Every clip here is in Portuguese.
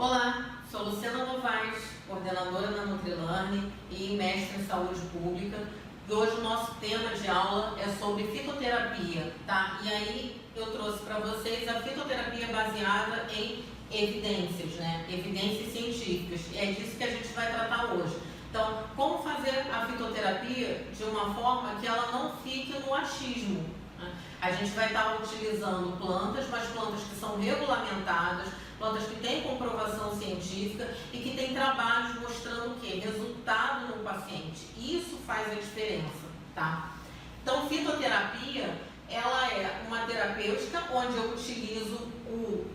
Olá, sou Luciana Novaes, coordenadora da NutriLearn e mestre em saúde pública. E hoje o nosso tema de aula é sobre fitoterapia, tá? E aí eu trouxe para vocês a fitoterapia baseada em evidências, né? Evidências científicas. E é disso que a gente vai tratar hoje. Então, como fazer a fitoterapia de uma forma que ela não fique no achismo, né? A gente vai estar utilizando plantas, mas plantas que são regulamentadas, plantas que têm comprovação científica e que têm trabalhos mostrando o quê? Resultado no paciente. Isso faz a diferença, tá? Então, fitoterapia, ela é uma terapêutica onde eu utilizo o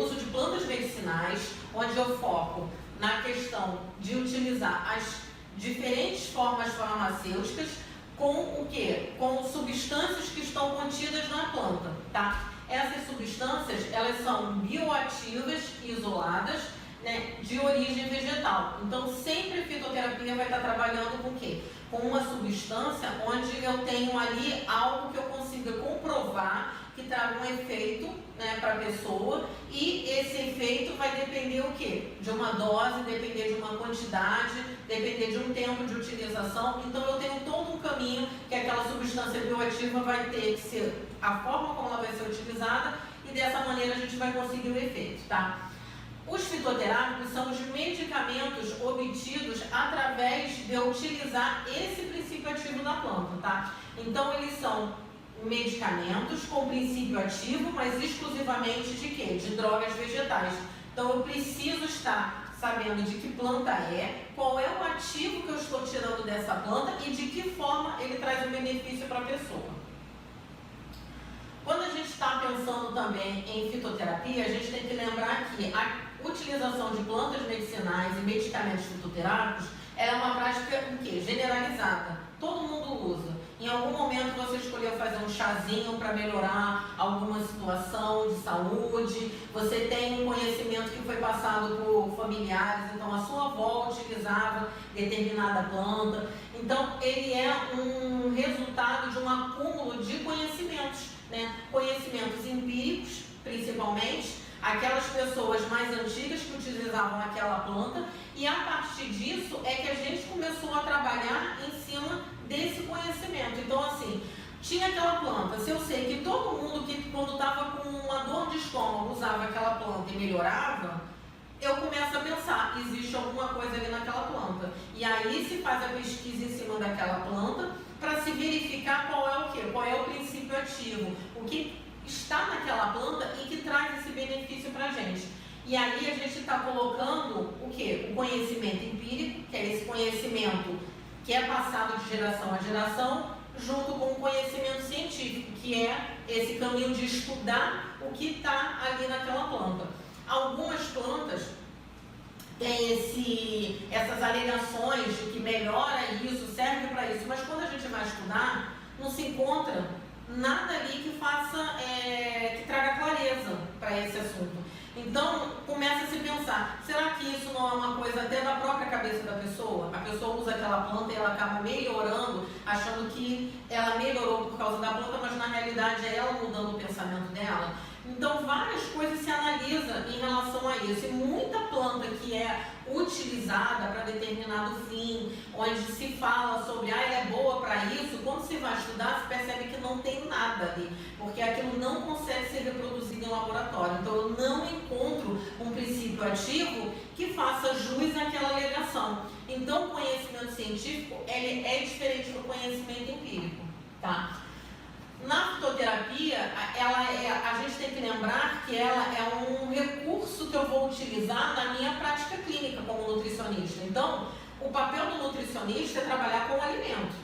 uso de plantas medicinais, onde eu foco na questão de utilizar as diferentes formas farmacêuticas com o quê? Com substâncias que estão contidas na planta, tá? Essas substâncias, elas são bioativas e isoladas, né, de origem vegetal. Então, sempre a fitoterapia vai estar trabalhando com o quê? Com uma substância onde eu tenho ali algo que eu consiga comprovar que traga um efeito, né, para a pessoa, e esse efeito vai depender o quê? De uma dose, depender de uma quantidade, depender de um tempo de utilização. Então, eu tenho todo um caminho que aquela substância bioativa vai ter que ser a forma como ela vai ser utilizada, e dessa maneira a gente vai conseguir o efeito, tá? Os fitoterápicos são os medicamentos obtidos através de utilizar esse princípio ativo da planta, tá? Então, eles são medicamentos com princípio ativo, mas exclusivamente de quê? De drogas vegetais. Então, eu preciso estar sabendo de que planta é, qual é o ativo que eu estou tirando dessa planta e de que forma ele traz um benefício para a pessoa. Quando a gente está pensando também em fitoterapia, a gente tem que lembrar que a utilização de plantas medicinais e medicamentos fitoterápicos é uma prática o quê? Generalizada. Todo mundo usa. Em algum momento você escolheu fazer um chazinho para melhorar alguma situação de saúde, você tem um conhecimento que foi passado por familiares, então a sua avó utilizava determinada planta. Então, ele é um resultado de um acúmulo de conhecimentos, né? Conhecimentos empíricos, principalmente, aquelas pessoas mais antigas que utilizavam aquela planta, e a partir disso é que a gente começou a trabalhar em cima desse conhecimento. Então, assim, tinha aquela planta, se eu sei que todo mundo que quando estava com uma dor de estômago usava aquela planta e melhorava, eu começo a pensar, existe alguma coisa ali naquela planta. E aí se faz a pesquisa em cima daquela planta para se verificar qual é o quê? Qual é o princípio ativo, o que está naquela planta e que traz esse benefício para a gente. E aí a gente está colocando o quê? O conhecimento empírico, que é esse conhecimento que é passado de geração a geração, junto com o conhecimento científico, que é esse caminho de estudar o que está ali naquela planta. Algumas plantas têm essas alegações de que melhora isso, serve para isso, mas quando a gente vai estudar, não se encontra nada ali que faça, que traga clareza para esse assunto. Então, começa a se pensar, será que isso não é uma coisa até da própria cabeça da pessoa? A pessoa usa aquela planta e ela acaba melhorando, achando que ela melhorou por causa da planta, mas na realidade é ela mudando o pensamento dela. Então, várias coisas se analisam em relação a isso. E muita planta que é utilizada para determinado fim, onde se fala sobre, ela é boa para isso, quando se vai estudar, se percebe que não tem nada ali, porque aquilo não consegue ser reproduzido em laboratório. Então, eu não encontro um princípio ativo que faça jus àquela alegação. Então, o conhecimento científico, ele é diferente do conhecimento empírico, tá? Na fitoterapia, a gente tem que lembrar que ela é um recurso que eu vou utilizar na minha prática clínica como nutricionista. Então, o papel do nutricionista é trabalhar com o alimento.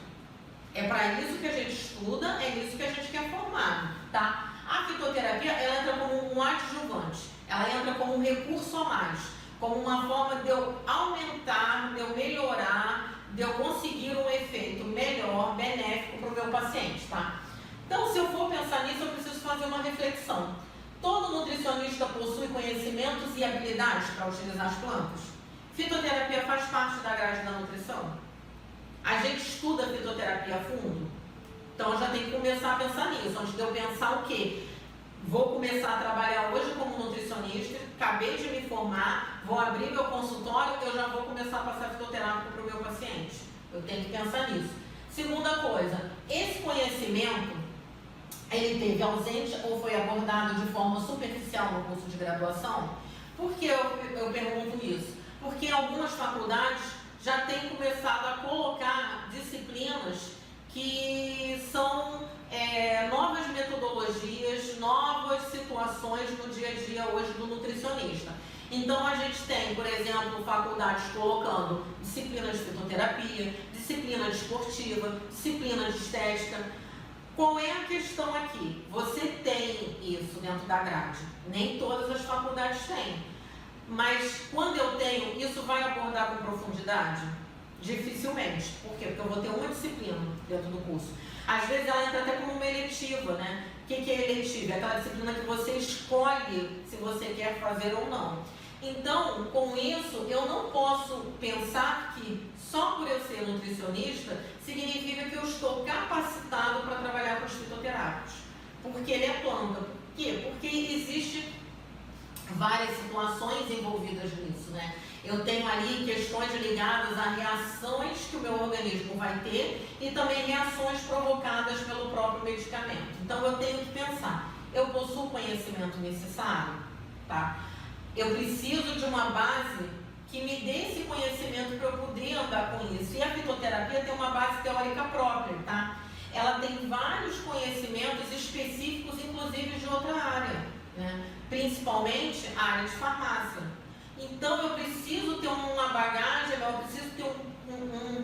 É para isso que a gente estuda, é nisso que a gente quer formar, tá? A fitoterapia, ela entra como um adjuvante, ela entra como um recurso a mais, como uma forma de eu aumentar, de eu melhorar, de eu conseguir um efeito melhor, benéfico para o meu paciente, tá? Então, se eu for pensar nisso, eu preciso fazer uma reflexão. Todo nutricionista possui conhecimentos e habilidades para utilizar as plantas? Fitoterapia faz parte da grade da nutrição? A gente estuda fitoterapia a fundo? Então, eu já tenho que começar a pensar nisso. Antes de eu pensar o quê? Vou começar a trabalhar hoje como nutricionista nutricionista, acabei de me formar, vou abrir meu consultório, eu já vou começar a passar fitoterápico para o meu paciente. Eu tenho que pensar nisso. Segunda coisa, esse conhecimento, ele teve ausente ou foi abordado de forma superficial no curso de graduação? Por que eu pergunto isso? Porque algumas faculdades já têm começado a colocar disciplinas que são novas metodologias, novas situações no dia a dia hoje do nutricionista. Então a gente tem, por exemplo, faculdades colocando disciplina de fitoterapia, disciplina desportiva, disciplina de estética. Qual é a questão aqui? Você tem isso dentro da grade. Nem todas as faculdades têm. Mas quando eu tenho, isso vai abordar com profundidade? Dificilmente. Por quê? Porque eu vou ter uma disciplina dentro do curso. Às vezes ela entra até como uma eletiva, né? O que é eletiva? É aquela disciplina que você escolhe se você quer fazer ou não. Então, com isso, eu não posso pensar que só por eu ser nutricionista significa que eu estou capacitado para trabalhar com os fitoterápicos. Porque ele é planta. Por quê? Porque existe várias situações envolvidas nisso, né? Eu tenho ali questões ligadas a reações que o meu organismo vai ter e também reações provocadas pelo próprio medicamento. Então eu tenho que pensar, eu possuo o conhecimento necessário, tá? Eu preciso de uma base que me dê esse conhecimento para eu poder andar com isso. E a fitoterapia tem uma base teórica própria, tá? Ela tem vários conhecimentos específicos, inclusive de outra área, né? Principalmente a área de farmácia. Então eu preciso ter uma bagagem, eu preciso ter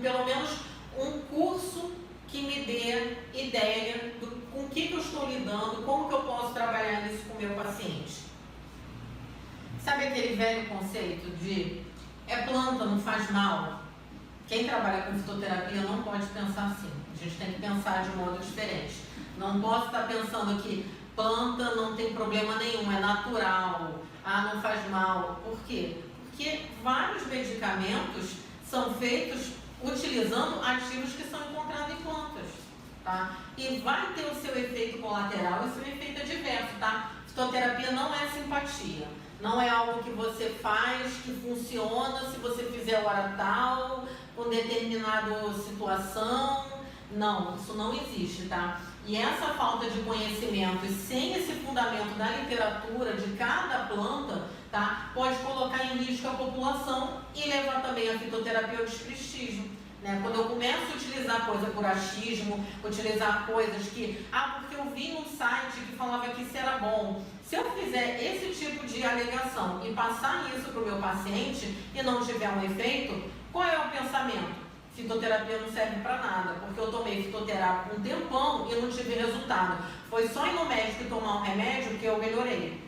pelo menos um curso que me dê ideia com o que eu estou lidando, como que eu posso trabalhar isso com o meu paciente. Sabe aquele velho conceito de é planta, não faz mal? Quem trabalha com fitoterapia não pode pensar assim. A gente tem que pensar de modo diferente. Não posso estar pensando que planta não tem problema nenhum, é natural, não faz mal. Por quê? Porque vários medicamentos são feitos utilizando ativos que são encontrados em plantas, tá? E vai ter o seu efeito colateral e o seu efeito adverso, tá? Fitoterapia não é simpatia. Não é algo que você faz, que funciona se você fizer hora tal, com determinada situação. Não, isso não existe, tá? E essa falta de conhecimento e sem esse fundamento da literatura de cada planta, tá? Pode colocar em risco a população e levar também a fitoterapia ao desprestígio. Né? Quando eu começo a utilizar coisa por achismo, utilizar coisas que, porque eu vi num site que falava que isso era bom. Se eu fizer esse tipo de alegação e passar isso para o meu paciente e não tiver um efeito, qual é o pensamento? Fitoterapia não serve para nada, porque eu tomei fitoterápico um tempão e não tive resultado. Foi só ir no médico e tomar um remédio que eu melhorei.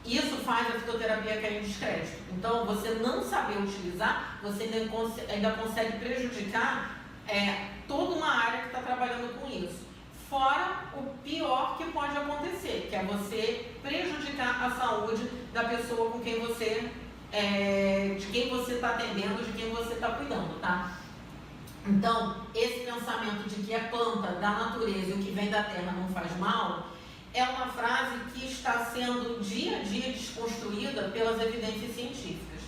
Isso faz a fitoterapia cair em descrédito. Então, você não saber utilizar, você ainda consegue prejudicar toda uma área que está trabalhando com isso. Fora o pior que pode acontecer, que é você prejudicar a saúde da pessoa com quem você, de quem você está atendendo, de quem você está cuidando, tá? Então, esse pensamento de que é planta da natureza e o que vem da terra não faz mal, é uma frase que está sendo dia a dia desconstruída pelas evidências científicas.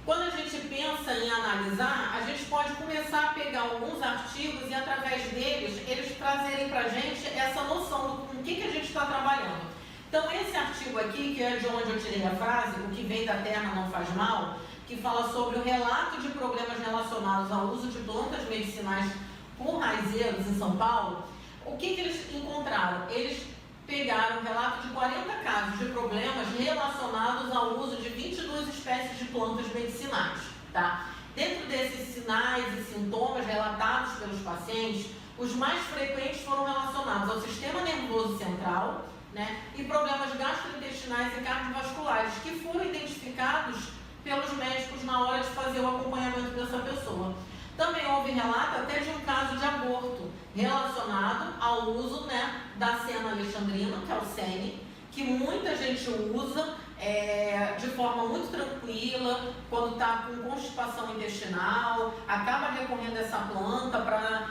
Quando a gente pensa em analisar, a gente pode começar a pegar alguns artigos e através deles, eles trazerem para a gente essa noção do com que a gente está trabalhando. Então esse artigo aqui, que é de onde eu tirei a frase, o que vem da terra não faz mal, que fala sobre o relato de problemas relacionados ao uso de plantas medicinais por raizeiros em São Paulo, o que eles encontraram? Eles pegaram um relato de 40 casos de problemas relacionados ao uso de 22 espécies de plantas medicinais, tá? Dentro desses sinais e sintomas relatados pelos pacientes, os mais frequentes foram relacionados ao sistema nervoso central, né, e problemas gastrointestinais e cardiovasculares, que foram identificados pelos médicos na hora de fazer o acompanhamento dessa pessoa. Também houve relato até de um caso de aborto relacionado ao uso, né, da sena alexandrina, que é o SENE, que muita gente usa de forma muito tranquila, quando está com constipação intestinal, acaba recorrendo a essa planta para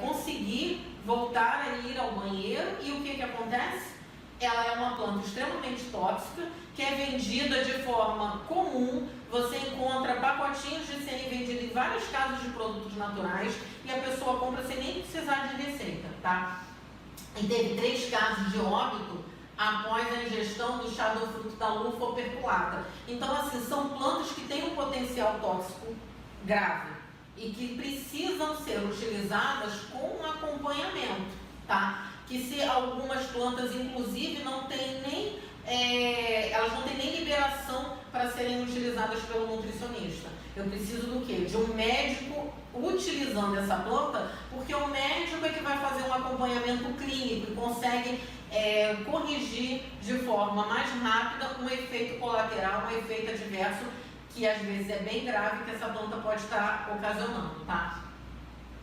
conseguir voltar a ir ao banheiro. E o que acontece? ela é uma planta extremamente tóxica, que é vendida de forma comum. Você encontra pacotinhos de serem vendidos em várias casas de produtos naturais e a pessoa compra sem nem precisar de receita, tá? E teve 3 casos de óbito após a ingestão do chá do fruto da lufa operculata. Então, assim, são plantas que têm um potencial tóxico grave e que precisam ser utilizadas com um acompanhamento, tá? Que se algumas plantas, inclusive, não têm nem, elas não têm nem liberação para serem utilizadas pelo nutricionista. Eu preciso do quê? De um médico utilizando essa planta, porque o médico é que vai fazer um acompanhamento clínico e consegue corrigir de forma mais rápida um efeito colateral, um efeito adverso, que às vezes é bem grave, que essa planta pode estar ocasionando, tá?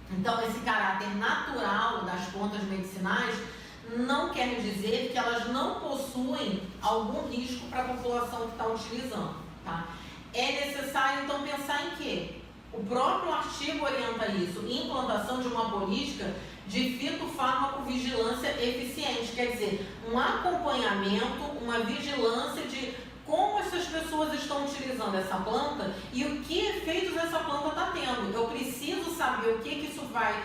Então, esse caráter natural das plantas medicinais não quer dizer que elas não possuem algum risco para a população que está utilizando, tá? É necessário, então, pensar em quê? O próprio artigo orienta isso, implantação de uma política de fitofarmacovigilância eficiente, quer dizer, um acompanhamento, uma vigilância de como essas pessoas estão utilizando essa planta e o que efeitos essa planta está tendo. Eu preciso saber o que isso vai,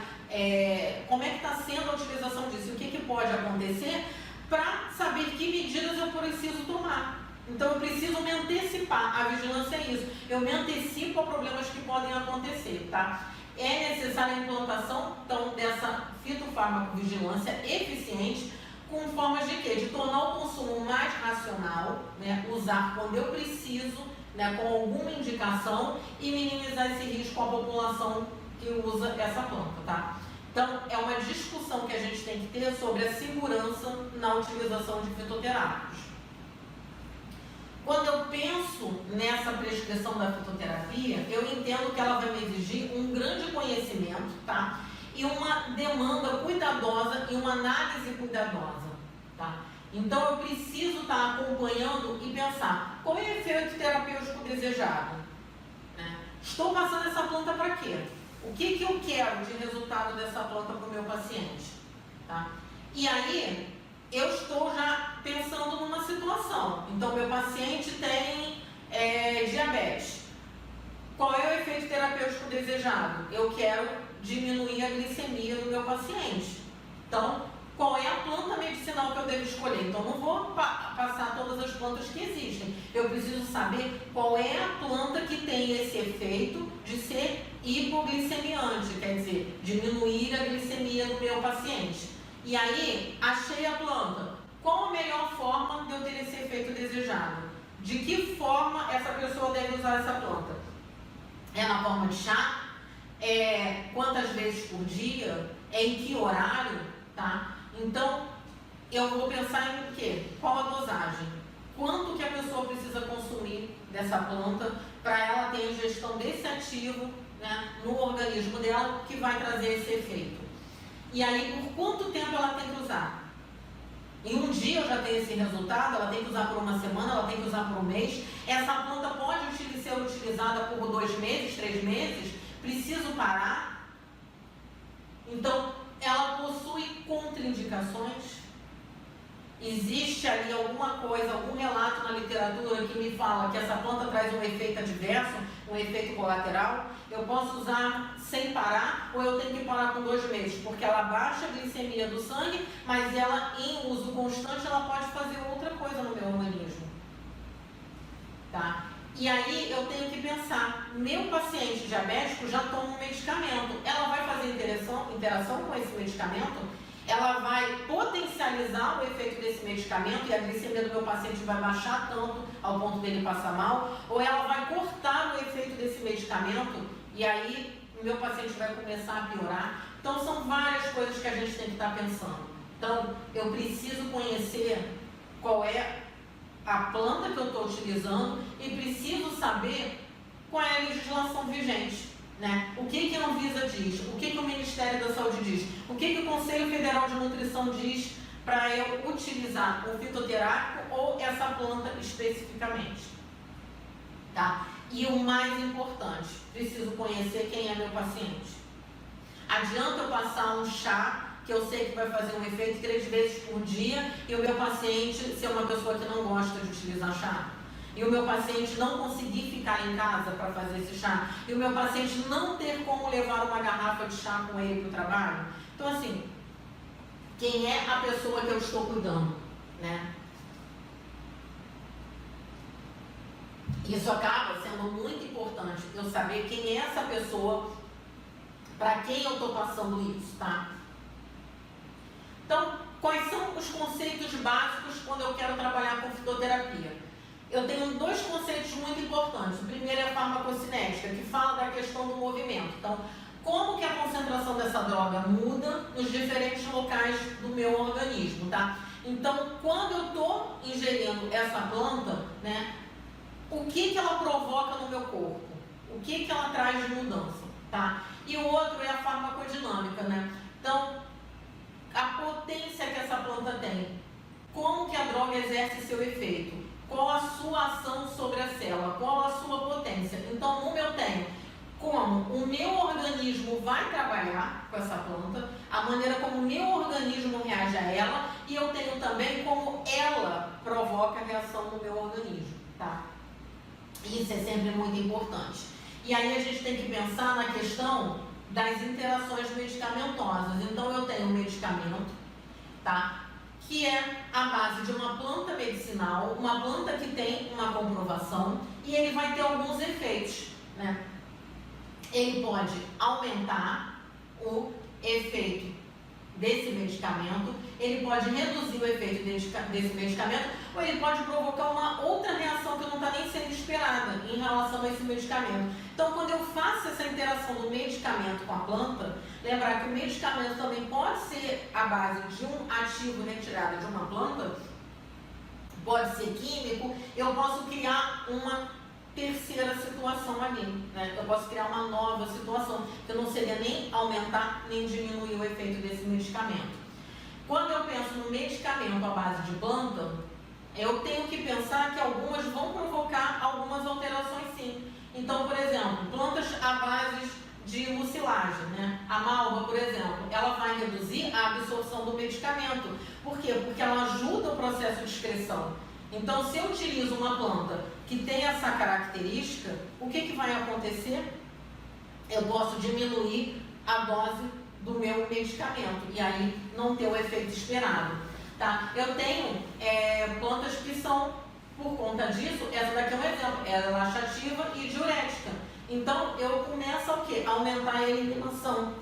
como é que está sendo a utilização disso, o que pode acontecer, para saber que medidas eu preciso tomar. Então, eu preciso me antecipar. A vigilância é isso. Eu me antecipo a problemas que podem acontecer, tá? É necessária a implantação, então, dessa fitofarmacovigilância eficiente, com formas de quê? De tornar o consumo mais racional, né? Usar quando eu preciso, né? Com alguma indicação, e minimizar esse risco à população que usa essa planta, tá? Então, é uma discussão que a gente tem que ter sobre a segurança na utilização de fitoterápicos. Quando eu penso nessa prescrição da fitoterapia, eu entendo que ela vai me exigir um grande conhecimento, tá? E uma demanda cuidadosa e uma análise cuidadosa, tá? Então, eu preciso estar acompanhando e pensar, qual é o efeito terapêutico desejado? Né? Estou passando essa planta para quê? O que eu quero de resultado dessa planta para o meu paciente? Tá? E aí, eu estou já pensando numa situação. Então, meu paciente tem diabetes. Qual é o efeito terapêutico desejado? Eu quero diminuir a glicemia do meu paciente. Então, qual é a planta medicinal que eu devo escolher? Então, não vou passar todas as plantas que existem. Eu preciso saber qual é a planta que tem esse efeito de ser hipoglicemiante, quer dizer, diminuir a glicemia do meu paciente. E aí, achei a planta. Qual a melhor forma de eu ter esse efeito desejado? De que forma essa pessoa deve usar essa planta? É na forma de chá? Quantas vezes por dia? Em que horário? Tá? Então, eu vou pensar em quê? Qual a dosagem? Quanto que a pessoa precisa consumir dessa planta para ela ter a ingestão desse ativo, né, no organismo dela, que vai trazer esse efeito? E aí, por quanto tempo ela tem que usar? Em um dia eu já tenho esse resultado, ela tem que usar por uma semana, ela tem que usar por um mês. Essa planta pode ser utilizada por 2 meses, 3 meses? Preciso parar? Então, ela possui contraindicações? Existe ali alguma coisa, algum relato na literatura que me fala que essa planta traz um efeito adverso, um efeito colateral? Eu posso usar sem parar ou eu tenho que parar com 2 meses? Porque ela baixa a glicemia do sangue, mas ela, em uso constante, ela pode fazer outra coisa no meu organismo. Tá? E aí eu tenho que pensar, meu paciente diabético já toma um medicamento, ela vai fazer interação com esse medicamento? Ela vai potencializar o efeito desse medicamento e a glicemia do meu paciente vai baixar tanto ao ponto dele passar mal? Ou ela vai cortar o efeito desse medicamento e aí o meu paciente vai começar a piorar? Então, são várias coisas que a gente tem que estar pensando. Então, eu preciso conhecer qual é a planta que eu estou utilizando e preciso saber qual é a legislação vigente. Né? O que a Anvisa diz? O que o Ministério da Saúde diz? O que o Conselho Federal de Nutrição diz para eu utilizar o fitoterápico ou essa planta especificamente? Tá? E o mais importante, preciso conhecer quem é meu paciente. Adianta eu passar um chá que eu sei que vai fazer um efeito 3 vezes por dia, e o meu paciente ser uma pessoa que não gosta de utilizar chá, e o meu paciente não conseguir ficar em casa para fazer esse chá, e o meu paciente não ter como levar uma garrafa de chá com ele para o trabalho. Então, assim, quem é a pessoa que eu estou cuidando, né? Isso acaba sendo muito importante, eu saber quem é essa pessoa, para quem eu estou passando isso, tá? Então, quais são os conceitos básicos quando eu quero trabalhar com fitoterapia? Eu tenho 2 conceitos muito importantes. O primeiro é a farmacocinética, que fala da questão do movimento. Então, como que a concentração dessa droga muda nos diferentes locais do meu organismo, tá? Então, quando eu estou ingerindo essa planta, né, o que ela provoca no meu corpo? O que ela traz de mudança, tá? E o outro é a farmacodinâmica, né? Então, a potência que essa planta tem, como que a droga exerce seu efeito, qual a sua ação sobre a célula, qual a sua potência. Então, eu tenho como o meu organismo vai trabalhar com essa planta, a maneira como o meu organismo reage a ela, e eu tenho também como ela provoca a reação no meu organismo, tá? Isso é sempre muito importante. E aí a gente tem que pensar na questão das interações medicamentosas. Então eu tenho um medicamento, tá? Que é a base de uma planta medicinal, uma planta que tem uma comprovação, e ele vai ter alguns efeitos, né? Ele pode aumentar o efeito desse medicamento, ele pode reduzir o efeito desse medicamento, ou ele pode provocar uma outra reação que não está nem sendo esperada em relação a esse medicamento. Então, quando eu faço essa interação do medicamento com a planta, lembrar que o medicamento também pode ser a base de um ativo retirado de uma planta, pode ser químico, eu posso criar uma terceira situação ali, né? Eu posso criar uma nova situação, que não seria nem aumentar, nem diminuir o efeito desse medicamento. Quando eu penso no medicamento à base de planta, eu tenho que pensar que algumas vão provocar algumas alterações sim. Então, por exemplo, plantas à base de mucilagem, né? A malva, por exemplo, ela vai reduzir a absorção do medicamento. Por quê? Porque ela ajuda o processo de excreção. Então, se eu utilizo uma planta que tem essa característica, o que vai acontecer? Eu posso diminuir a dose do meu medicamento e aí não ter o efeito esperado, tá? Eu tenho plantas que são, por conta disso, essa daqui é um exemplo, ela é laxativa e diurética. Então, eu começo a quê? Aumentar a eliminação.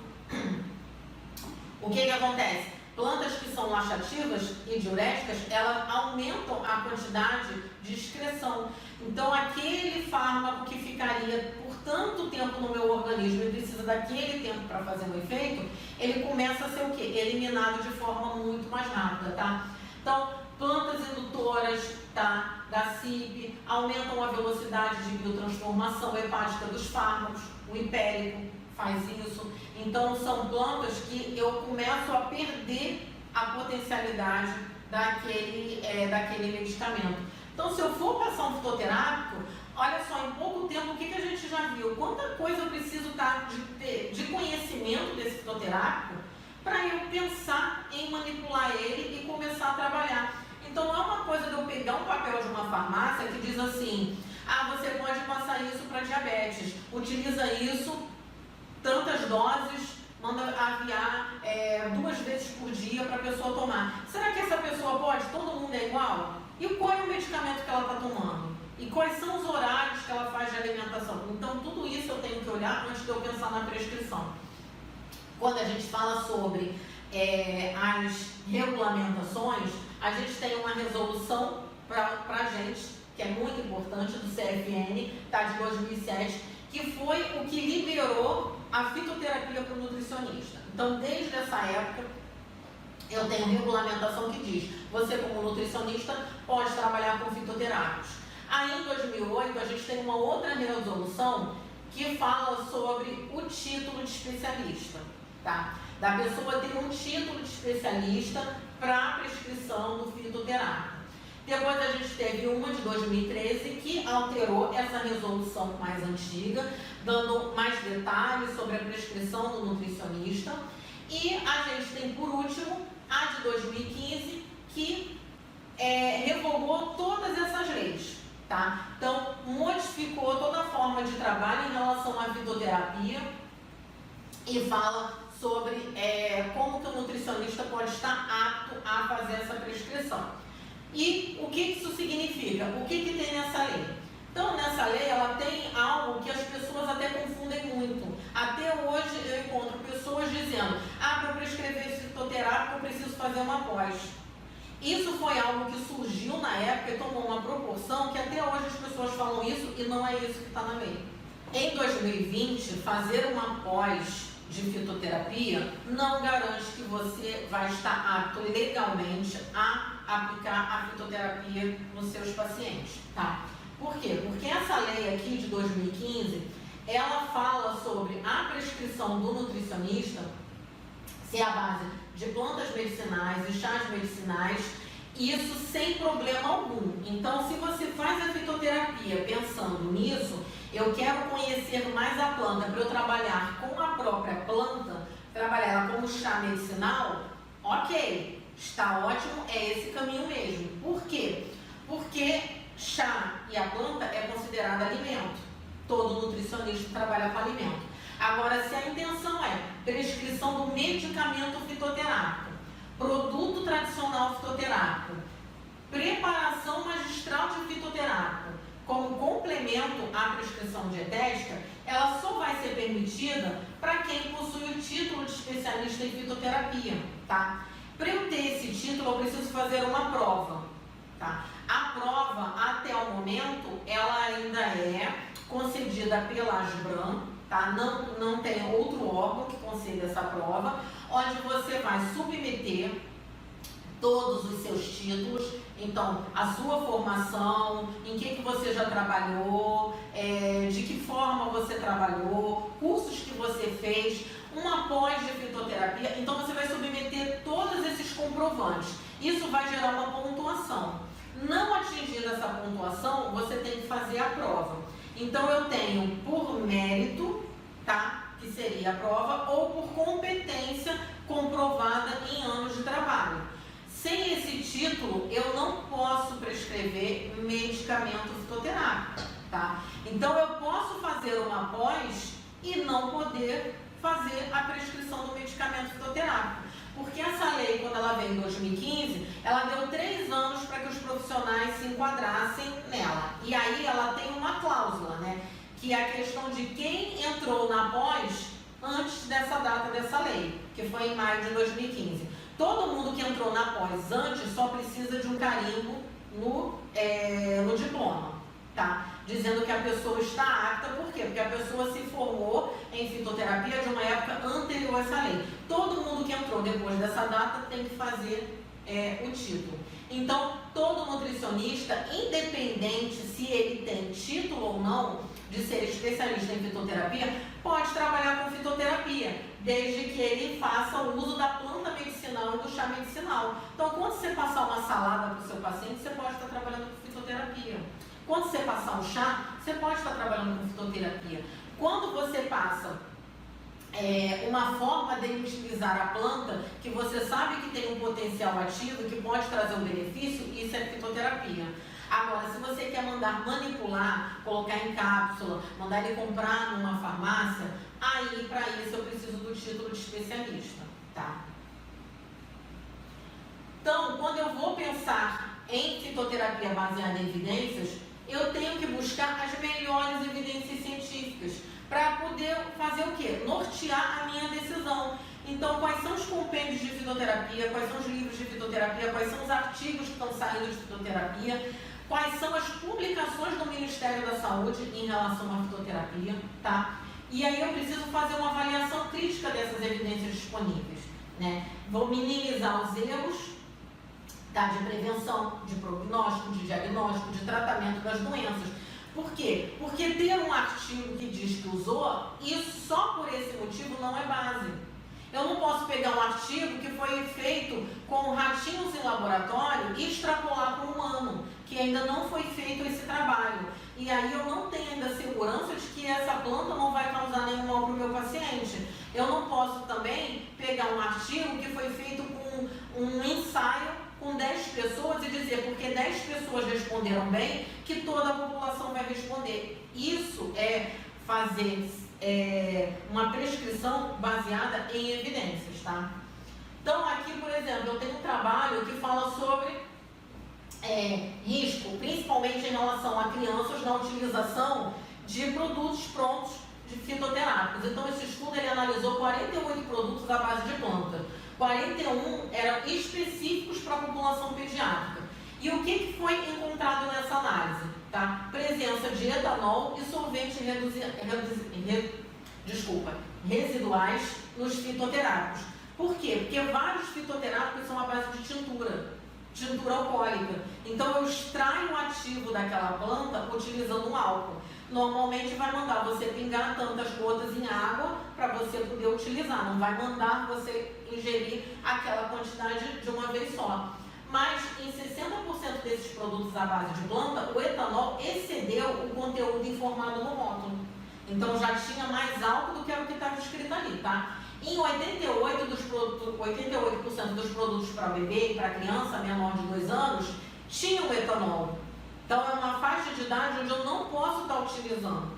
O que acontece? Plantas que são laxativas e diuréticas, elas aumentam a quantidade de excreção. Então, aquele fármaco que ficaria por tanto tempo no meu organismo e precisa daquele tempo para fazer um efeito, ele começa a ser o quê? Eliminado de forma muito mais rápida, tá? Então, plantas indutoras, tá? Da CIP, aumentam a velocidade de biotransformação hepática dos fármacos, o hipérico faz isso. Então, são plantas que eu começo a perder a potencialidade daquele medicamento. Então, se eu for passar um fitoterápico, olha só, em pouco tempo, o que a gente já viu? Quanta coisa eu preciso de conhecimento desse fitoterápico para eu pensar em manipular ele e começar a trabalhar. Então, não é uma coisa de eu pegar um papel de uma farmácia que diz assim, você pode passar isso para diabetes, utiliza isso tantas doses, manda aviar 2 vezes por dia para a pessoa tomar. Será que essa pessoa pode? Todo mundo é igual? E qual é o medicamento que ela está tomando? E quais são os horários que ela faz de alimentação? Então, tudo isso eu tenho que olhar antes de eu pensar na prescrição. Quando a gente fala sobre as regulamentações, a gente tem uma resolução para a gente, que é muito importante, do CFN, tá, de 2007, que foi o que liberou a fitoterapia para o nutricionista. Então, desde essa época, eu tenho regulamentação que diz, você como nutricionista pode trabalhar com fitoterápicos. Aí, em 2008, a gente tem uma outra resolução que fala sobre o título de especialista, tá? Da pessoa ter um título de especialista para a prescrição do fitoterápico. Depois a gente teve uma de 2013 que alterou essa resolução mais antiga, dando mais detalhes sobre a prescrição do nutricionista. E a gente tem, por último, a de 2015, que revogou todas essas leis, tá? Então, modificou toda a forma de trabalho em relação à fitoterapia e fala sobre como que o nutricionista pode estar apto a fazer essa prescrição. E o que isso significa? O que tem nessa lei? Então, nessa lei, ela tem algo que as pessoas até confundem muito. Até hoje, eu encontro pessoas dizendo: para prescrever esse fitoterápico, eu preciso fazer uma pós. Isso foi algo que surgiu na época e tomou uma proporção que até hoje as pessoas falam isso e não é isso que está na lei. Em 2020, fazer uma pós de fitoterapia não garante que você vai estar apto legalmente a aplicar a fitoterapia nos seus pacientes, tá? Por quê? Porque essa lei aqui de 2015, ela fala sobre a prescrição do nutricionista ser a base de plantas medicinais e chás medicinais, isso sem problema algum. Então, se você faz a fitoterapia pensando nisso, eu quero conhecer mais a planta para eu trabalhar com a própria planta, trabalhar ela como chá medicinal, ok, está ótimo, é esse caminho mesmo. Por quê? Porque chá e a planta é considerado alimento. Todo nutricionista trabalha com alimento. Agora, se a intenção é prescrição do medicamento fitoterápico, produto tradicional fitoterápico, preparação magistral de fitoterápico, como complemento à prescrição dietética, ela só vai ser permitida para quem possui o título de especialista em fitoterapia, tá? Para eu ter esse título, eu preciso fazer uma prova, tá? A prova, até o momento, ela ainda é concedida pela ASBRAM, tá? Não tem outro órgão que conceda essa prova, onde você vai submeter todos os seus títulos, então a sua formação, em que você já trabalhou, de que forma você trabalhou, cursos que você fez, uma pós de fitoterapia. Então você vai submeter todos esses comprovantes. Isso vai gerar uma pontuação. Não atingindo essa pontuação, você tem que fazer a prova. Então eu tenho por mérito, tá? Que seria a prova, ou por competência comprovada em anos de trabalho. Sem esse título, eu não posso prescrever medicamento fitoterápico, tá? Então eu posso fazer uma pós e não poder fazer a prescrição do medicamento fitoterápico. Porque essa lei, quando ela veio em 2015, ela deu 3 anos para que os profissionais se enquadrassem nela. E aí ela tem uma cláusula, né? Que é a questão de quem entrou na pós antes dessa data dessa lei, que foi em maio de 2015. Todo mundo que entrou na pós antes só precisa de um carimbo no diploma, tá? Dizendo que a pessoa está apta. Por quê? Porque a pessoa se formou em fitoterapia de uma época anterior a essa lei. Todo mundo que entrou depois dessa data tem que fazer o título. Então, todo nutricionista, independente se ele tem título ou não de ser especialista em fitoterapia, pode trabalhar com fitoterapia, desde que ele faça o uso da planta medicinal e do chá medicinal. Então, quando você passar uma salada para o seu paciente, você pode estar trabalhando com fitoterapia. Quando você passar um chá, você pode estar trabalhando com fitoterapia. Quando você passa uma forma de utilizar a planta, que você sabe que tem um potencial ativo, que pode trazer um benefício, isso é fitoterapia. Agora, se você quer mandar manipular, colocar em cápsula, mandar ele comprar numa farmácia, aí para isso eu preciso do título de especialista, tá? Então, quando eu vou pensar em fitoterapia baseada em evidências, eu tenho que buscar as melhores evidências científicas para poder fazer o quê? Nortear a minha decisão. Então, quais são os compêndios de fitoterapia, quais são os livros de fitoterapia, quais são os artigos que estão saindo de fitoterapia, quais são as publicações do Ministério da Saúde em relação à fitoterapia, tá? E aí eu preciso fazer uma avaliação crítica dessas evidências disponíveis, né? Vou minimizar os erros, tá? De prevenção, de prognóstico, de diagnóstico, de tratamento das doenças. Por quê? Porque ter um artigo que diz que usou, isso só por esse motivo não é base. Eu não posso pegar um artigo que foi feito com ratinhos em laboratório e extrapolar para o humano, que ainda não foi feito esse trabalho. E aí eu não tenho ainda segurança de que essa planta não vai causar nenhum mal para o meu paciente. Eu não posso também pegar um artigo que foi feito com um ensaio com 10 pessoas e dizer porque 10 pessoas responderam bem que toda a população vai responder. Isso é fazer uma prescrição baseada em evidências, tá? Então aqui, por exemplo, eu tenho um trabalho que fala sobre risco, principalmente em relação a crianças na utilização de produtos prontos de fitoterápicos. Então esse estudo ele analisou 48 produtos à base de planta. 41 eram específicos para a população pediátrica. E o que foi encontrado nessa análise? Tá? Presença de etanol e solventes residuais nos fitoterápicos. Por quê? Porque vários fitoterápicos são à base de tintura alcoólica. Então eu extraio o ativo daquela planta utilizando um álcool. Normalmente vai mandar você pingar tantas gotas em água para você poder utilizar, não vai mandar você ingerir aquela quantidade de uma vez só. Mas em 60% desses produtos à base de planta, o etanol excedeu o conteúdo informado no rótulo. Então já tinha mais álcool do que era o que estava escrito ali, tá? Em 88% dos produtos para bebê e para criança menor de 2 anos, tinham etanol. Então é uma faixa de idade onde eu não posso estar utilizando.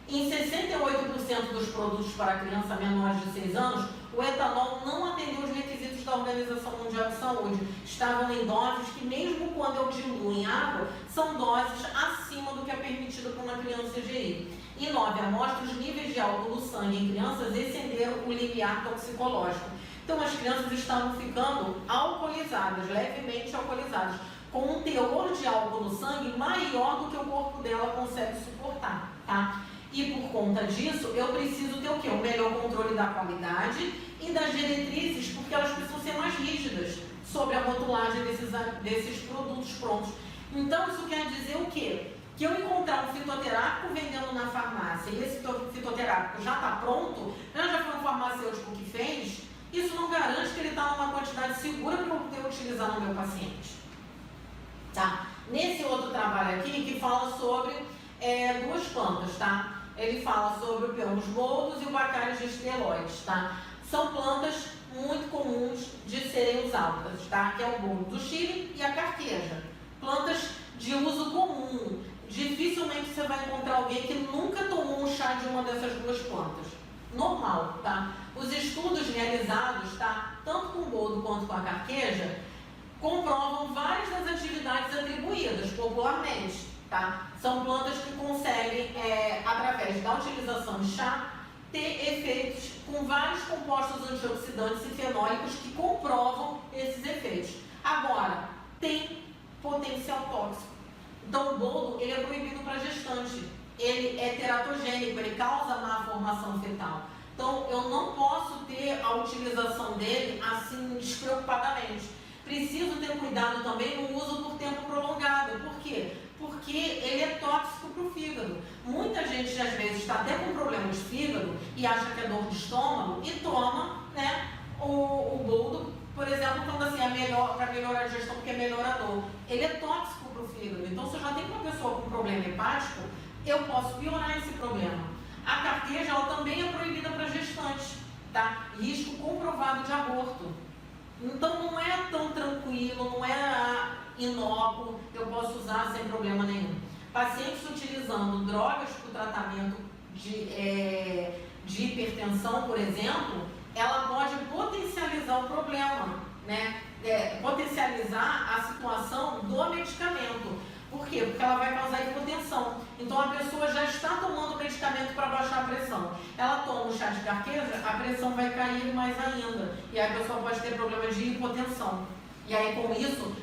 Em 68% dos produtos para criança menor de 6 anos, o etanol não atendeu os requisitos da Organização Mundial de Saúde. Estavam em doses que, mesmo quando eu diluo em água, são doses acima do que é permitido para uma criança ingerir. Em 9 amostras, os níveis de álcool no sangue em crianças excederam o limiar toxicológico. Então as crianças estavam ficando alcoolizadas, levemente alcoolizadas, com um teor de álcool no sangue maior do que o corpo dela consegue suportar, tá? E por conta disso, eu preciso ter o quê? O melhor controle da qualidade e das diretrizes, porque elas precisam ser mais rígidas sobre a rotulagem desses produtos prontos. Então, isso quer dizer o quê? Que eu encontrar um fitoterápico vendendo na farmácia e esse fitoterápico já está pronto, já foi um farmacêutico que fez, isso não garante que ele está numa quantidade segura para eu poder utilizar no meu paciente. Tá? Nesse outro trabalho aqui, que fala sobre 2 plantas, tá? Ele fala sobre o Peonus boldos e o Baccharis esteloides, tá? São plantas muito comuns de serem usadas, tá? Que é o boldo do Chile e a carqueja. Plantas de uso comum. Dificilmente você vai encontrar alguém que nunca tomou um chá de uma dessas 2 plantas. Normal, tá? Os estudos realizados, tá? Tanto com o boldo quanto com a carqueja, comprovam várias das atividades atribuídas popularmente, tá? São plantas que conseguem, através da utilização de chá, ter efeitos com vários compostos antioxidantes e fenólicos que comprovam esses efeitos. Agora, tem potencial tóxico. Então, o boldo, ele é proibido para gestante. Ele é teratogênico, ele causa má formação fetal. Então, eu não posso ter a utilização dele assim despreocupadamente. Preciso ter cuidado também no uso por tempo prolongado. Por quê? Porque ele é tóxico para o fígado. Muita gente, às vezes, está até com problema de fígado e acha que é dor de estômago e toma, né, o boldo, por exemplo, quando assim, para melhorar a digestão, porque é melhorador. Ele é tóxico para o fígado. Então, se eu já tenho uma pessoa com problema hepático, eu posso piorar esse problema. A carqueja, ela também é proibida para gestantes, tá? Risco comprovado de aborto. Então não é tão tranquilo, não é inócuo, eu posso usar sem problema nenhum. Pacientes utilizando drogas para o tratamento de hipertensão, por exemplo, ela pode potencializar o problema, né? Potencializar a situação do medicamento. Por quê? Porque ela vai causar hipotensão. Então a pessoa já está tomando medicamento para baixar a pressão. Ela toma o chá de carqueja, a pressão vai cair mais ainda. E aí a pessoa pode ter problema de hipotensão. E aí com isso,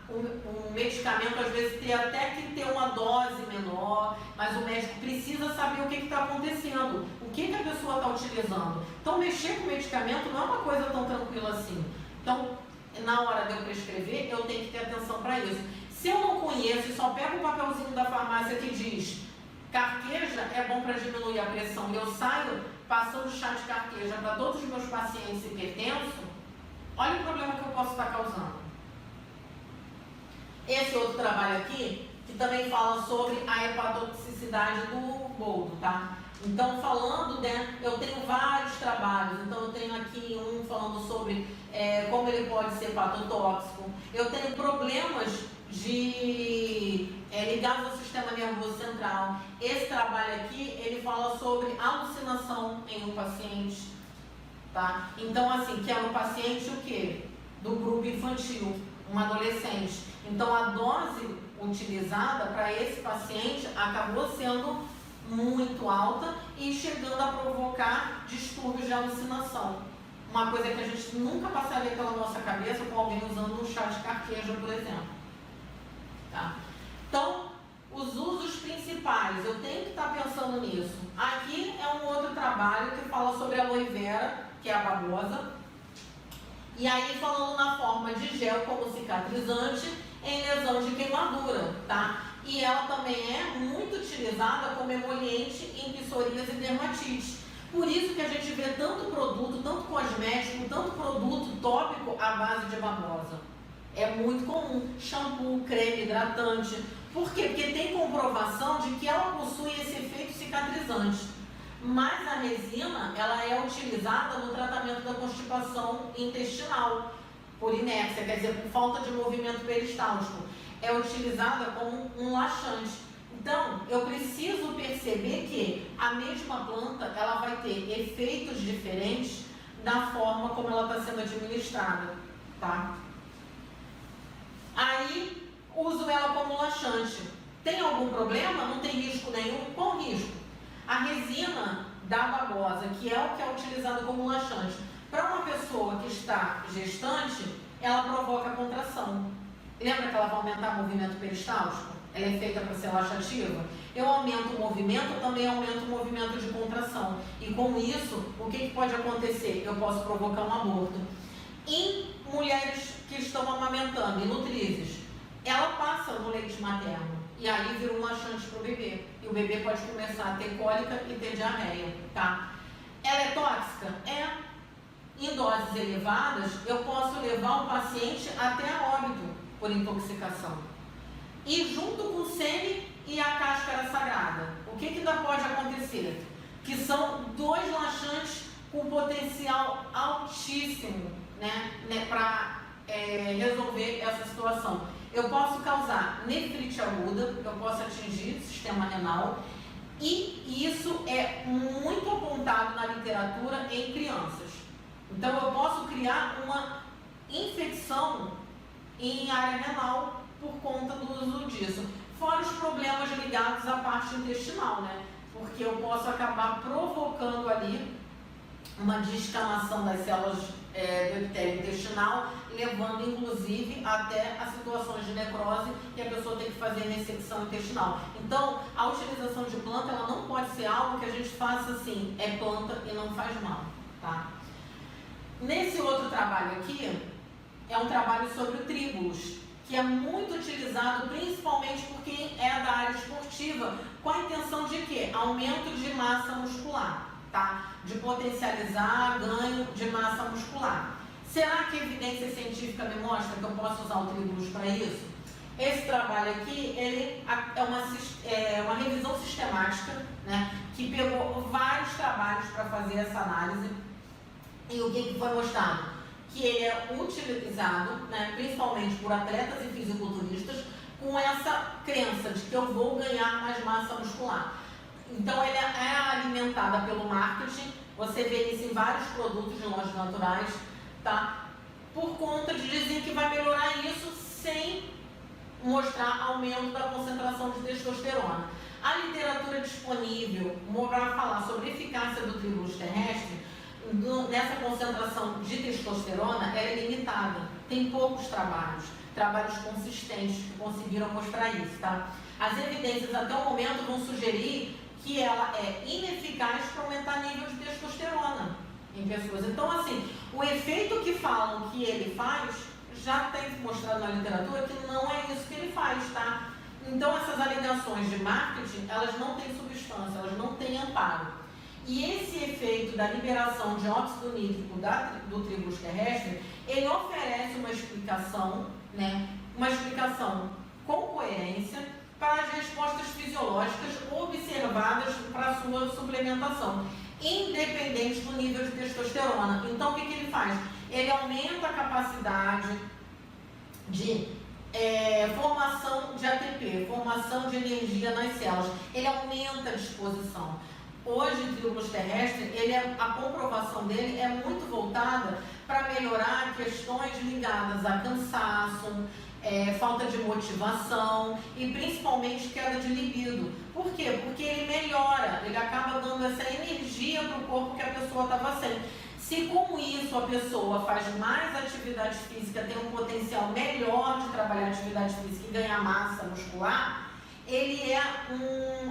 o medicamento às vezes tem até que ter uma dose menor, mas o médico precisa saber o que está acontecendo, o que a pessoa está utilizando. Então mexer com o medicamento não é uma coisa tão tranquila assim. Então, na hora de eu prescrever, eu tenho que ter atenção para isso. Se eu não conheço e só pego o papelzinho da farmácia que diz carqueja é bom para diminuir a pressão e eu saio passando chá de carqueja para todos os meus pacientes hipertensos, olha o problema que eu posso estar causando. Esse outro trabalho aqui, que também fala sobre a hepatotoxicidade do boldo, tá? Então, falando, né, eu tenho vários trabalhos. Então, eu tenho aqui um falando sobre como ele pode ser hepatotóxico. Eu tenho problemas ligados ao sistema nervoso central. Esse trabalho aqui, ele fala sobre alucinação em um paciente, tá? Então, assim, que é um paciente o quê? Do grupo infantil, um adolescente. Então, a dose utilizada para esse paciente acabou sendo muito alta e chegando a provocar distúrbios de alucinação. Uma coisa que a gente nunca passaria pela nossa cabeça com alguém usando um chá de carqueja, por exemplo. Tá? Então, os usos principais, eu tenho que estar pensando nisso. Aqui é um outro trabalho que fala sobre a aloe vera, que é a babosa. E aí falando na forma de gel como cicatrizante em lesão de queimadura, tá? E ela também é muito utilizada como emoliente em psoríase e dermatite. Por isso que a gente vê tanto produto, tanto cosmético, tanto produto tópico à base de babosa. É muito comum. Shampoo, creme, hidratante. Por quê? Porque tem comprovação de que ela possui esse efeito cicatrizante. Mas a resina, ela é utilizada no tratamento da constipação intestinal, por inércia, quer dizer, por falta de movimento peristáltico. É utilizada como um laxante. Então, eu preciso perceber que a mesma planta, ela vai ter efeitos diferentes da forma como ela está sendo administrada, tá? Aí, uso ela como laxante. Tem algum problema? Não tem risco nenhum? Qual risco? A resina da babosa, que é o que é utilizado como laxante, para uma pessoa que está gestante, ela provoca contração. Lembra que ela vai aumentar o movimento peristáltico? Ela é feita para ser laxativa. Eu aumento o movimento, também aumento o movimento de contração. E com isso, o que pode acontecer? Eu posso provocar um aborto. Em mulheres que estão amamentando, em nutrizes, ela passa no leite materno. E aí vira um laxante para o bebê. E o bebê pode começar a ter cólica e ter diarreia, tá? Ela é tóxica? É. Em doses elevadas, eu posso levar o paciente até a óbito por intoxicação. E junto com o sêmen e a cáscara sagrada, o que ainda pode acontecer? Que são dois laxantes com potencial altíssimo, né, para resolver essa situação. Eu posso causar nefrite aguda, eu posso atingir o sistema renal, e isso é muito apontado na literatura em crianças. Então, eu posso criar uma infecção em área renal por conta do uso disso. Fora os problemas ligados à parte intestinal, né? Porque eu posso acabar provocando ali uma descamação das células do epitélio intestinal, levando inclusive até a situações de necrose e a pessoa tem que fazer ressecção intestinal. Então, a utilização de planta, ela não pode ser algo que a gente faça assim, é planta e não faz mal, tá? Nesse outro trabalho aqui, é um trabalho sobre tríbulos, que é muito utilizado principalmente por quem é da área esportiva, com a intenção de quê? Aumento de massa muscular, tá? De potencializar ganho de massa muscular. Será que a evidência científica me mostra que eu posso usar o tríbulos para isso? Esse trabalho aqui, ele é uma revisão sistemática, né? Que pegou vários trabalhos para fazer essa análise. E o que foi mostrado? Que ele é utilizado, né, principalmente por atletas e fisiculturistas, com essa crença de que eu vou ganhar mais massa muscular. Então, ele é alimentada pelo marketing, você vê isso em vários produtos de lojas naturais, tá? Por conta de dizer que vai melhorar isso sem mostrar aumento da concentração de testosterona. A literatura disponível para falar sobre a eficácia do tríbulos terrestre nessa concentração de testosterona é limitada. Tem poucos trabalhos consistentes que conseguiram mostrar isso, tá? As evidências até o momento vão sugerir que ela é ineficaz para aumentar nível de testosterona em pessoas. Então, assim, o efeito que falam que ele faz, já tem mostrado na literatura que não é isso que ele faz, tá? Então, essas alegações de marketing, elas não têm substância, elas não têm amparo. E esse efeito da liberação de óxido nítrico do tríbulos terrestre, ele oferece uma explicação, né? Uma explicação com coerência para a respostas fisiológicas observadas para a sua suplementação, independente do nível de testosterona. Então, o que ele faz? Ele aumenta a capacidade de formação de ATP, formação de energia nas células. Ele aumenta a disposição. Hoje, o triglicose terrestre, a comprovação dele é muito voltada para melhorar questões ligadas a cansaço, falta de motivação e principalmente queda de libido. Por quê? Porque ele melhora, ele acaba dando essa energia para o corpo que a pessoa estava sem. Se com isso a pessoa faz mais atividade física, tem um potencial melhor de trabalhar atividade física e ganhar massa muscular, ele é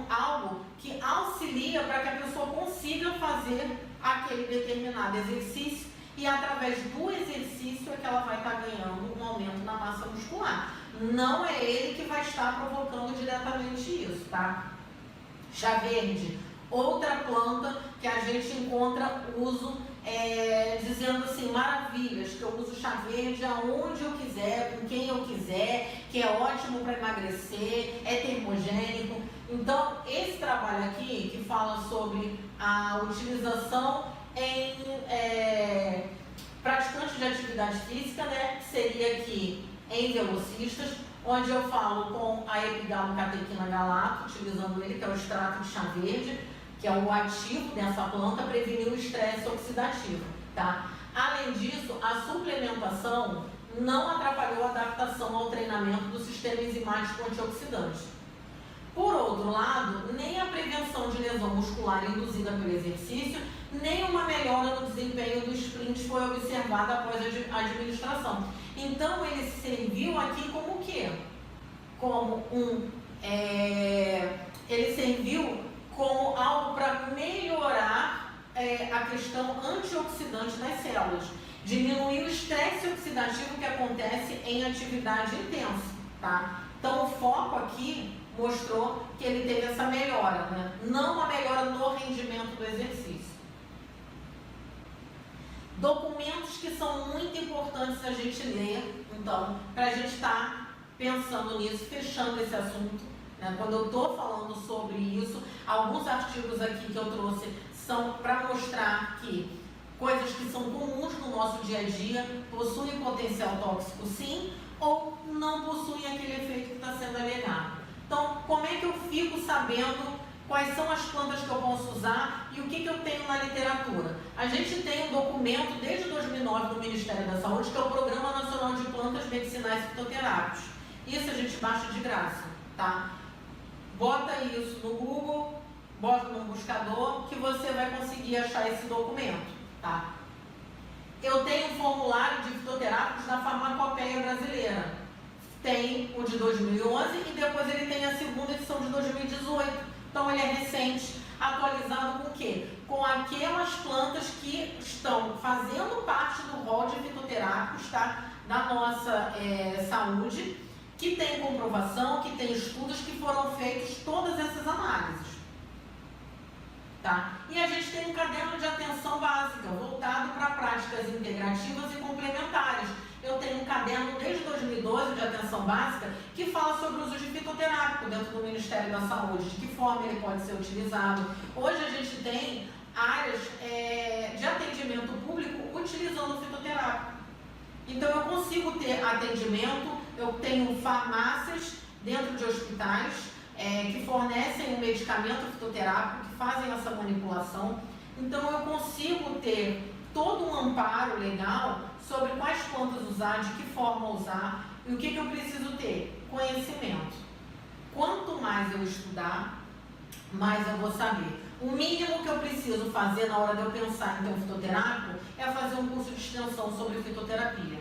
algo que auxilia para que a pessoa consiga fazer aquele determinado exercício e através do exercício é que ela vai estar ganhando um aumento na massa muscular. Não é ele que vai estar provocando diretamente isso, tá? Chá verde, outra planta que a gente encontra uso dizendo assim, maravilhas, que eu uso chá verde aonde eu quiser, com quem eu quiser, que é ótimo para emagrecer, é termogênico. Então, esse trabalho aqui, que fala sobre a utilização em praticantes de atividade física, né, que seria aqui em velocistas, onde eu falo com a epigalocatequina galato, utilizando ele, que é o extrato de chá verde, que é o ativo dessa planta, prevenir o estresse oxidativo, tá? Além disso, a suplementação não atrapalhou a adaptação ao treinamento do sistema enzimático antioxidante. Por outro lado, nem a prevenção de lesão muscular induzida pelo exercício, nem uma melhora no desempenho do sprint foi observada após a administração. Então, ele serviu aqui como o quê? Como ele serviu como algo para melhorar a questão antioxidante das células, diminuir o estresse oxidativo que acontece em atividade intensa, tá? Então, o foco aqui mostrou que ele teve essa melhora, né? Não uma melhora no rendimento do exercício. Documentos que são muito importantes a gente ler, então, para a gente estar pensando nisso, fechando esse assunto, né? Quando eu estou falando sobre isso, alguns artigos aqui que eu trouxe são para mostrar que coisas que são comuns no nosso dia a dia possuem potencial tóxico sim, ou não possuem aquele efeito que está sendo alegado. Então, como é que eu fico sabendo quais são as plantas que eu posso usar e o que eu tenho na literatura? A gente tem um documento desde 2009 do Ministério da Saúde, que é o Programa Nacional de Plantas Medicinais e Fitoterápicos. Isso a gente baixa de graça, tá? Bota isso no Google, bota no buscador, que você vai conseguir achar esse documento, tá? Eu tenho um formulário de fitoterápicos da Farmacopeia Brasileira. Tem o de 2011 e depois ele tem a segunda edição de 2018. Então ele é recente, atualizado com o quê? Com aquelas plantas que estão fazendo parte do rol de fitoterápicos, tá? Da nossa saúde, que tem comprovação, que tem estudos que foram feitos todas essas análises. Tá? E a gente tem um caderno de atenção básica, voltado para práticas integrativas e complementares. Eu tenho um caderno desde 2012 de atenção básica que fala sobre o uso de fitoterápico dentro do Ministério da Saúde, de que forma ele pode ser utilizado. Hoje a gente tem áreas de atendimento público utilizando o fitoterápico. Então eu consigo ter atendimento, eu tenho farmácias dentro de hospitais que fornecem um medicamento fitoterápico, que fazem essa manipulação. Então eu consigo ter todo um amparo legal sobre quais plantas usar, de que forma usar e o que eu preciso ter? Conhecimento. Quanto mais eu estudar, mais eu vou saber. O mínimo que eu preciso fazer na hora de eu pensar em ter um fitoterápico é fazer um curso de extensão sobre fitoterapia.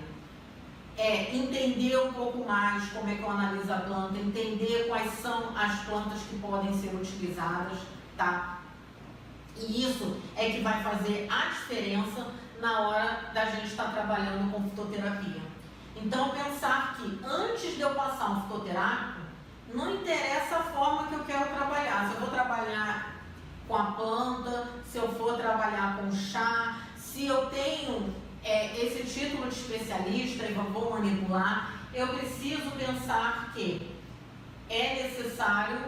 Entender um pouco mais como é que eu analiso a planta, entender quais são as plantas que podem ser utilizadas, tá? E isso é que vai fazer a diferença na hora da gente estar trabalhando com fitoterapia. Então, pensar que antes de eu passar um fitoterápico, não interessa a forma que eu quero trabalhar. Se eu vou trabalhar com a planta, se eu for trabalhar com chá, se eu tenho esse título de especialista e vou manipular, eu preciso pensar que é necessário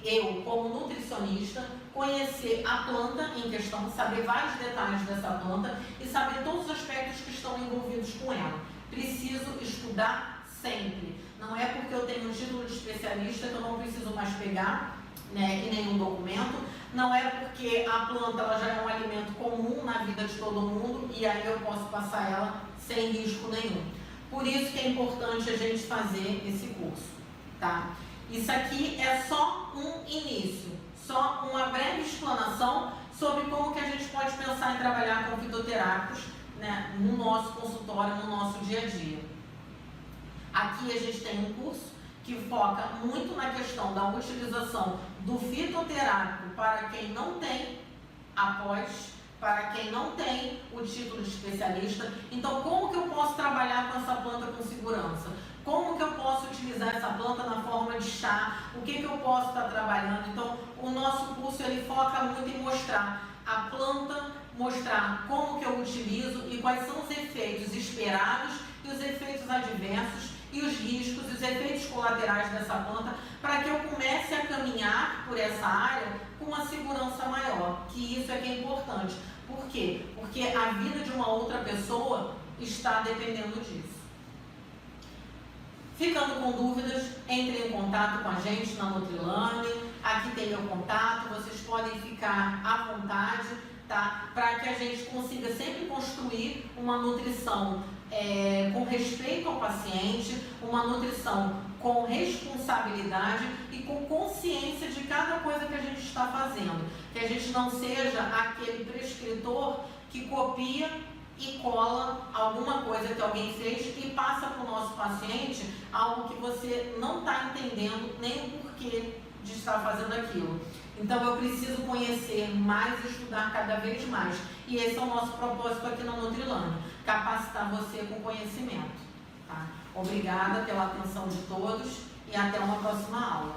eu, como nutricionista, conhecer a planta em questão, saber vários detalhes dessa planta e saber todos os aspectos que estão envolvidos com ela. Preciso estudar sempre. Não é porque eu tenho um título de especialista que eu não preciso mais pegar, né, em nenhum documento. Não é porque a planta ela já é um alimento comum na vida de todo mundo e aí eu posso passar ela sem risco nenhum. Por isso que é importante a gente fazer esse curso, tá? Isso aqui é só um início, só uma breve explanação sobre como que a gente pode pensar em trabalhar com fitoterápicos, né, no nosso consultório, no nosso dia a dia. Aqui a gente tem um curso que foca muito na questão da utilização do fitoterápico para quem não tem após, para quem não tem o título de especialista. Então, como que eu posso trabalhar com essa planta com segurança? Como que eu posso utilizar essa planta na forma de chá? O que eu posso estar trabalhando? Então, o nosso curso ele foca muito em mostrar a planta, mostrar como que eu utilizo e quais são os efeitos esperados e os efeitos adversos e os riscos e os efeitos colaterais dessa planta, para que eu comece a caminhar por essa área com uma segurança maior, que isso é que é importante. Por quê? Porque a vida de uma outra pessoa está dependendo disso. Ficando com dúvidas, entre em contato com a gente na Nutrilane, aqui tem meu contato, vocês podem ficar à vontade, tá? Para que a gente consiga sempre construir uma nutrição com respeito ao paciente, uma nutrição com responsabilidade e com consciência de cada coisa que a gente está fazendo. Que a gente não seja aquele prescritor que copia e cola alguma coisa que alguém fez e passa para o nosso paciente algo que você não está entendendo nem o porquê de estar fazendo aquilo. Então eu preciso conhecer mais e estudar cada vez mais. E esse é o nosso propósito aqui na Nutrilane, capacitar você com conhecimento. Tá? Obrigada pela atenção de todos e até uma próxima aula.